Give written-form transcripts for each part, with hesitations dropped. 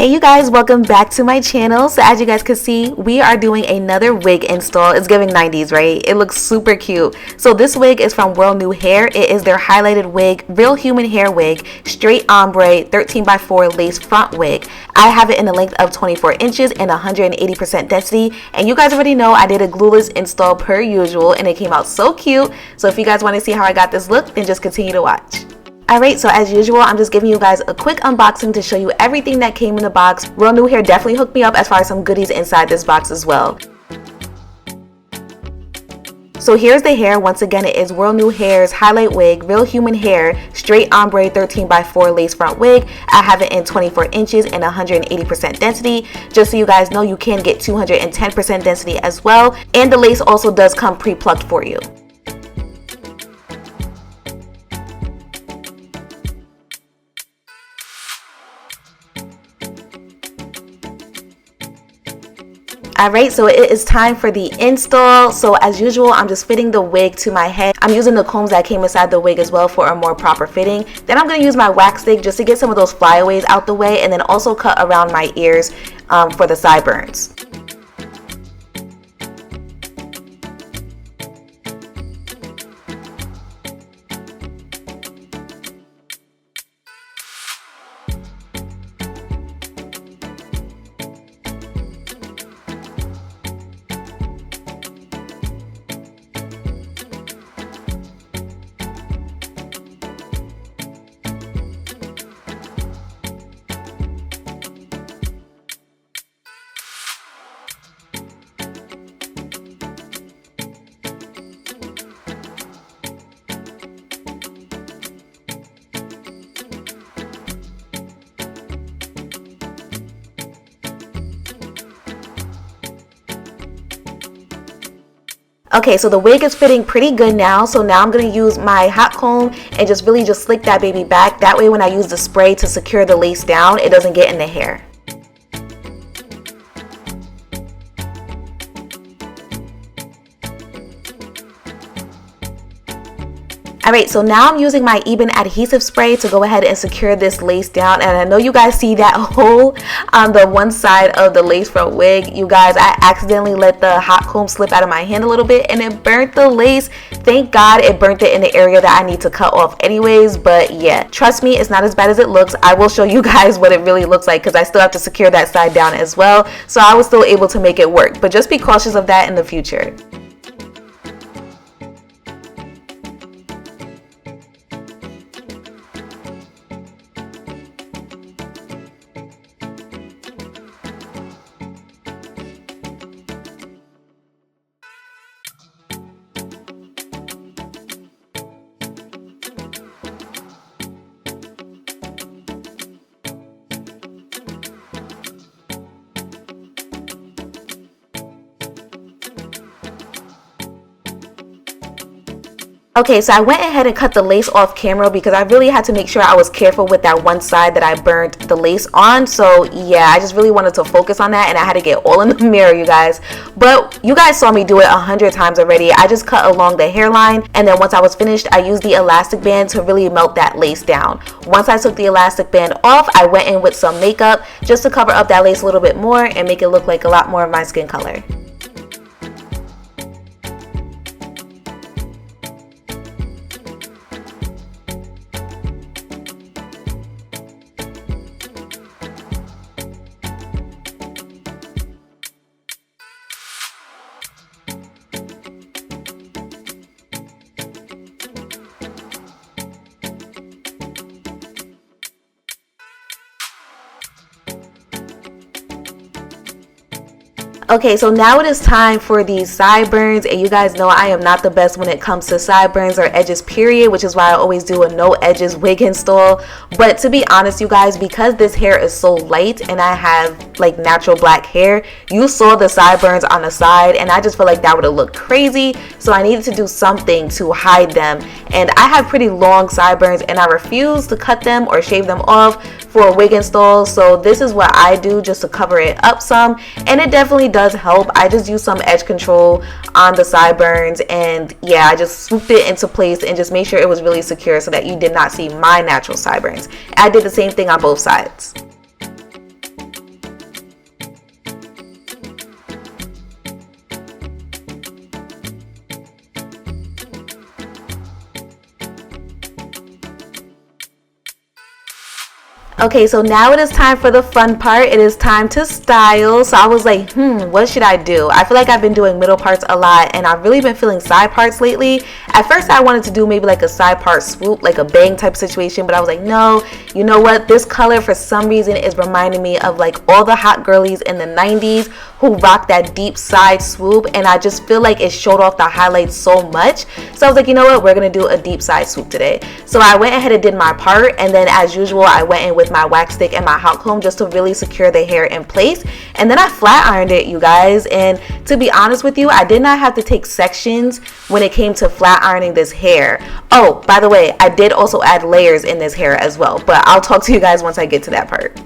Hey you guys, welcome back to my channel. So as you guys can see, we are doing another wig install. It's giving 90s, right? It looks super cute. So this wig is from Worldnewhair. It is their highlighted wig, real human hair wig, straight ombre 13x4 lace front wig. I have it in a length of 24 inches and 180% density. And you guys already know I did a glueless install per usual and it came out so cute. So if you guys want to see how I got this look, then just continue to watch. Alright, so as usual, I'm just giving you guys a quick unboxing to show you everything that came in the box. Worldnewhair definitely hooked me up as far as some goodies inside this box as well. So here's the hair. Once again, it is Worldnewhair's highlight wig, real human hair, straight ombre 13x4 lace front wig. I have it in 24 inches and 180% density. Just so you guys know, you can get 210% density as well. And the lace also does come pre-plucked for you. Alright, so it is time for the install. So as usual, I'm just fitting the wig to my head. I'm using the combs that came inside the wig as well for a more proper fitting. Then I'm going to use my wax stick just to get some of those flyaways out the way, and then also cut around my ears for the sideburns. Okay, so the wig is fitting pretty good now. So now I'm going to use my hot comb and just really just slick that baby back. That way when I use the spray to secure the lace down, it doesn't get in the hair. Alright, so now I'm using my Ebin adhesive spray to go ahead and secure this lace down. And I know you guys see that hole on the one side of the lace front wig. You guys, I accidentally let the hot comb slip out of my hand a little bit and it burnt the lace. Thank God it burnt it in the area that I need to cut off anyways. But yeah, trust me, it's not as bad as it looks. I will show you guys what it really looks like because I still have to secure that side down as well. So I was still able to make it work. But just be cautious of that in the future. Okay, so I went ahead and cut the lace off camera because I really had to make sure I was careful with that one side that I burnt the lace on. So yeah, I just really wanted to focus on that and I had to get all in the mirror, you guys. But you guys saw me do it 100 times already. I just cut along the hairline, and then once I was finished, I used the elastic band to really melt that lace down. Once I took the elastic band off, I went in with some makeup just to cover up that lace a little bit more and make it look like a lot more of my skin color. Okay, so now it is time for these sideburns, and you guys know I am not the best when it comes to sideburns or edges period, which is why I always do a no edges wig install. But to be honest, you guys, because this hair is so light and I have like natural black hair, you saw the sideburns on the side and I just feel like that would have looked crazy. So I needed to do something to hide them, and I have pretty long sideburns and I refuse to cut them or shave them off for a wig install. So this is what I do just to cover it up some, and it definitely does help. I just use some edge control on the sideburns, and yeah, I just swooped it into place and just made sure it was really secure so that you did not see my natural sideburns. I did the same thing on both sides. Okay, so now it is time for the fun part. It is time to style. So I was like, what should I do? I feel like I've been doing middle parts a lot, and I've really been feeling side parts lately. At first I wanted to do maybe like a side part swoop, like a bang type situation, but I was like, no, you know what? This color for some reason is reminding me of like all the hot girlies in the 90s who rocked that deep side swoop, and I just feel like it showed off the highlights so much. So I was like, you know what? We're gonna do a deep side swoop today. So I went ahead and did my part, and then as usual, I went in with my wax stick and my hot comb just to really secure the hair in place. And then I flat ironed it, you guys. And to be honest with you, I did not have to take sections when it came to flat ironing this hair. Oh, by the way, I did also add layers in this hair as well, but I'll talk to you guys once I get to that part.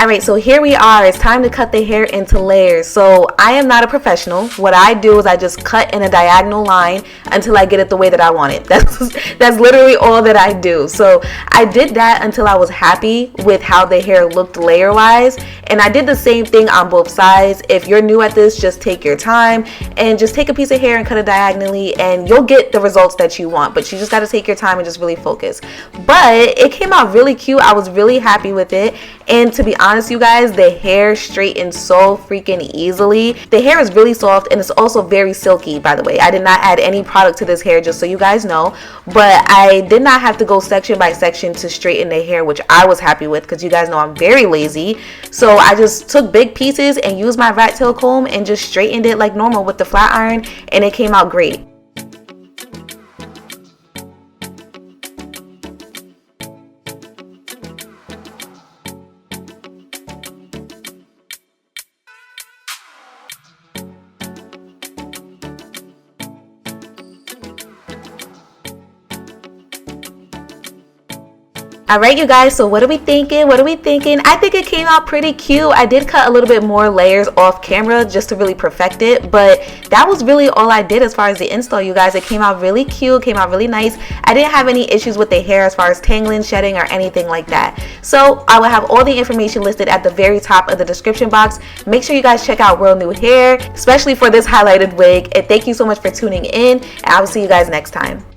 Alright, so here we are. It's time to cut the hair into layers. So I am not a professional. What I do is I just cut in a diagonal line until I get it the way that I want it. That's literally all that I do. So I did that until I was happy with how the hair looked layer wise, and I did the same thing on both sides. If you're new at this, just take your time and just take a piece of hair and cut it diagonally, and you'll get the results that you want. But you just got to take your time and just really focus. But it came out really cute. I was really happy with it, and to be honest, you guys, the hair straightened so freaking easily. The hair is really soft, and it's also very silky, by the way. I did not add any product to this hair, just so you guys know, but I did not have to go section by section to straighten the hair, which I was happy with, because you guys know I'm very lazy. So I just took big pieces and used my rat tail comb and just straightened it like normal with the flat iron, and it came out great. Alright, you guys, so what are we thinking? I think it came out pretty cute. I did cut a little bit more layers off camera just to really perfect it, but that was really all I did as far as the install, you guys. It came out really cute, came out really nice. I didn't have any issues with the hair as far as tangling, shedding, or anything like that. So I will have all the information listed at the very top of the description box. Make sure you guys check out Worldnewhair, especially for this highlighted wig. And thank you so much for tuning in, and I will see you guys next time.